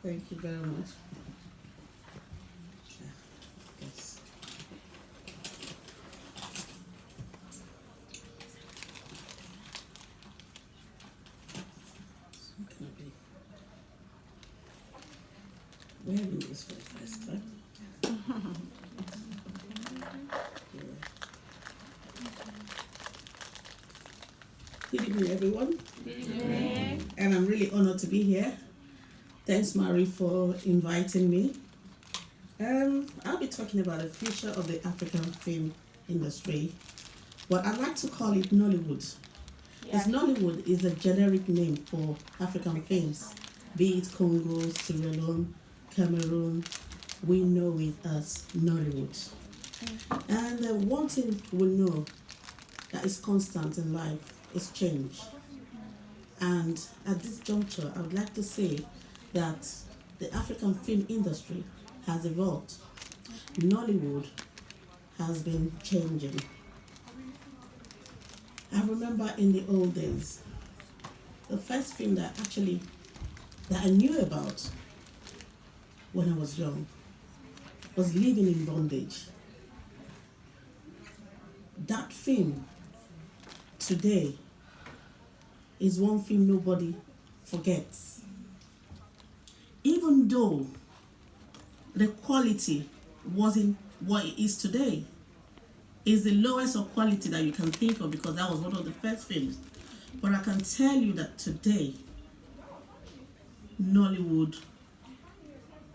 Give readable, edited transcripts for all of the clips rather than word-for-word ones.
Thank you very much. Yes. We're having this for the first time. Good evening, everyone. Good evening. And I'm really honored to be here. Thanks, Marie, for inviting me. I'll be talking about the future of the African film industry, but I like to call it Nollywood. Because Nollywood is a generic name for African films, be it Congo, Sierra Leone, Cameroon, we know it as Nollywood. And one thing we know that is constant in life is change. And at this juncture, I would like to say that the African film industry has evolved. Nollywood has been changing. I remember in the old days, the first film that I knew about when I was young was Living in Bondage. That film today is one film nobody forgets. Even though the quality wasn't what it is today, it's the lowest of quality that you can think of because that was one of the first films. But I can tell you that today, Nollywood,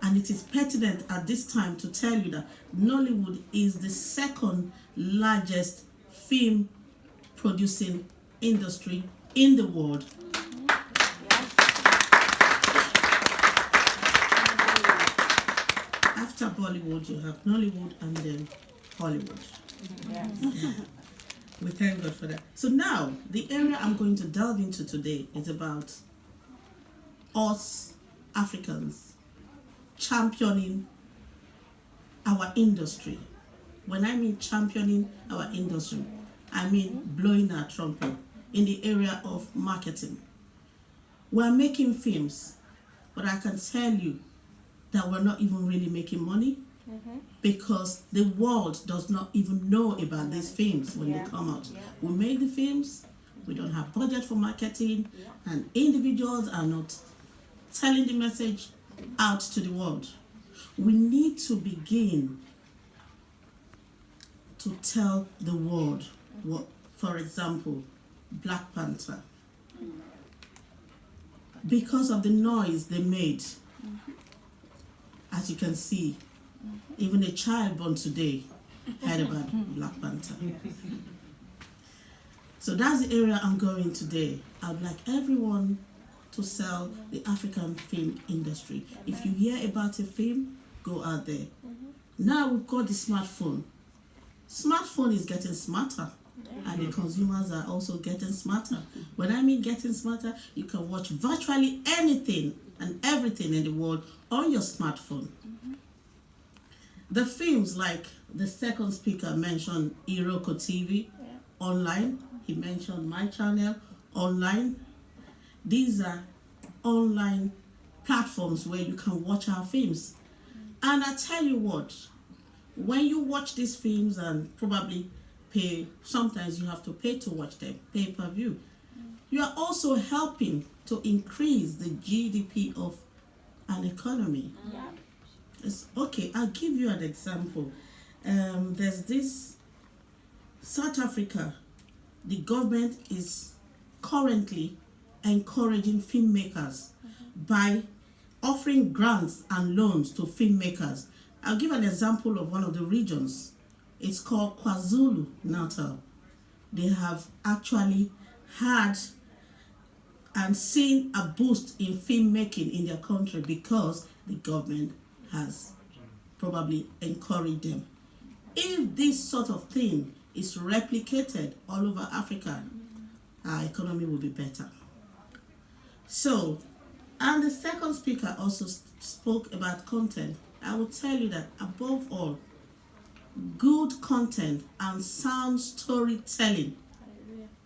and it is pertinent at this time to tell you that Nollywood is the second largest film producing industry in the world. After Bollywood, you have Nollywood and then Hollywood. Yes. Yeah. We thank God for that. So now, the area I'm going to delve into today is about us Africans championing our industry. When I mean championing our industry, I mean blowing our trumpet in the area of marketing. We're making films, but I can tell you that we're not even really making money because the world does not even know about these films when they come out. We make the films, we don't have budget for marketing, and individuals are not telling the message out to the world. We need to begin to tell the world what, for example, Black Panther, because of the noise they made, as you can see, even a child born today heard about Black Panther. So that's the area I'm going today. I would like everyone to sell the African film industry. If you hear about a film, go out there. Now we've got the smartphone. Smartphone is getting smarter, and the consumers are also getting smarter. When I mean getting smarter, you can watch virtually anything and everything in the world on your smartphone. The films, like the second speaker mentioned Iroko TV, online. He mentioned my channel, online. These are online platforms where you can watch our films. And I tell you what, when you watch these films and probably pay, sometimes you have to pay to watch them, pay-per-view, you are also helping to increase the GDP of an economy. It's, okay, I'll give you an example. There's this South Africa. The government is currently encouraging filmmakers by offering grants and loans to filmmakers. I'll give an example of one of the regions. It's called KwaZulu-Natal. They have actually had and seen a boost in filmmaking in their country because the government has probably encouraged them. If this sort of thing is replicated all over Africa, our economy will be better. So, and the second speaker also spoke about content. I will tell you that above all, good content and sound storytelling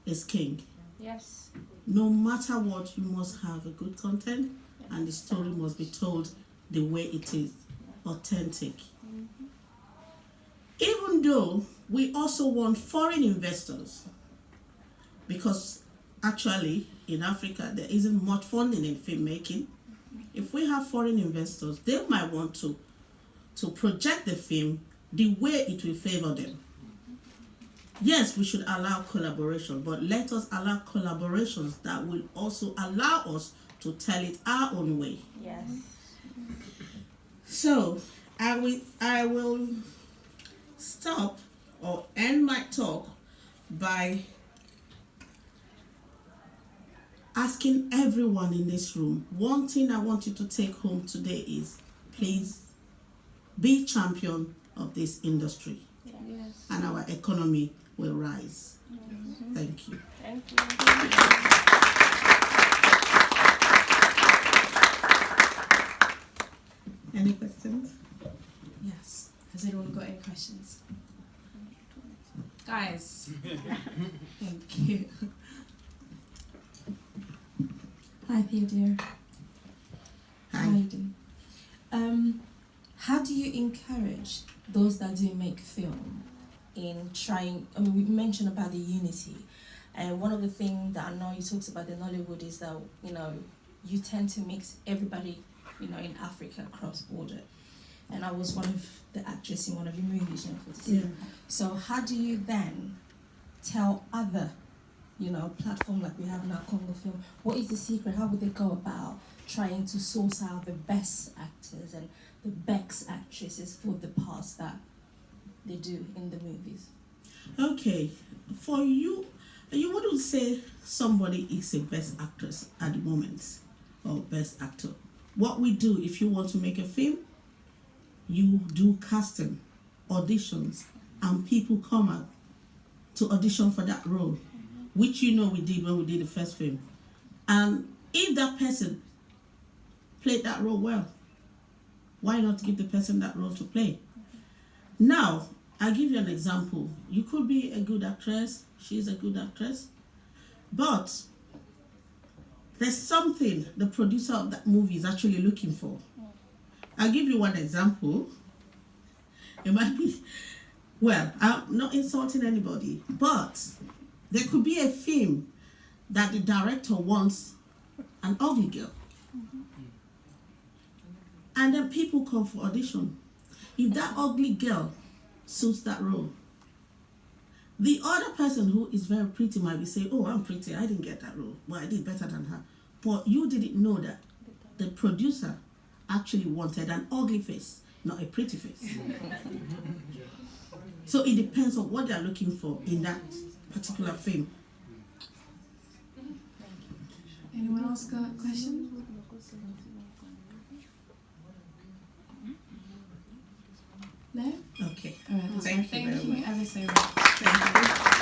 is king. Yes. No matter what, you must have a good content, and the story must be told the way it is, authentic. Even though we also want foreign investors, because actually in Africa there isn't much funding in filmmaking. If we have foreign investors, they might want to project the film the way it will favor them. Yes, we should allow collaboration, but let us allow collaborations that will also allow us to tell it our own way. Yes. So I will stop or end my talk by asking everyone in this room, one thing I want you to take home today is, please be champion of this industry, Yes. and our economy will rise. Thank you. Thank you. Any questions? Yes. Has anyone got any questions? Guys. Thank you. Hi, Theodora. Hi. How are you doing? How do you encourage those that do make film in trying? I mean, we mentioned about the unity, and one of the things that I know you talked about in Nollywood is that, you know, you tend to mix everybody, you know, in Africa cross border. And I was one of the actresses in one of your movies, you know, for to see. Yeah. So how do you then tell other, you know, platform like we have now, Congo Film, what is the secret? How would they go about trying to source out the best actors and the best actresses for the parts that they do in the movies? Okay, for you, you wouldn't say somebody is a best actress at the moment or best actor. What we do, if you want to make a film, you do casting, auditions, and people come out to audition for that role, which you know we did when we did the first film. And if that person played that role well, why not give the person that role to play? Now, I'll give you an example. You could be a good actress, she's a good actress, but there's something the producer of that movie is actually looking for. I'll give you one example. It might be, well, I'm not insulting anybody, but there could be a film that the director wants an ugly girl. And then people come for audition. If that ugly girl suits that role, the other person who is very pretty might be saying, oh, I'm pretty, I didn't get that role, but I did better than her. But you didn't know that the producer actually wanted an ugly face, not a pretty face. So it depends on what they're looking for in that particular film. Anyone else got a question? No? Okay. All right, that's Thank fine. you very Thank you much. ever so much. Thank you.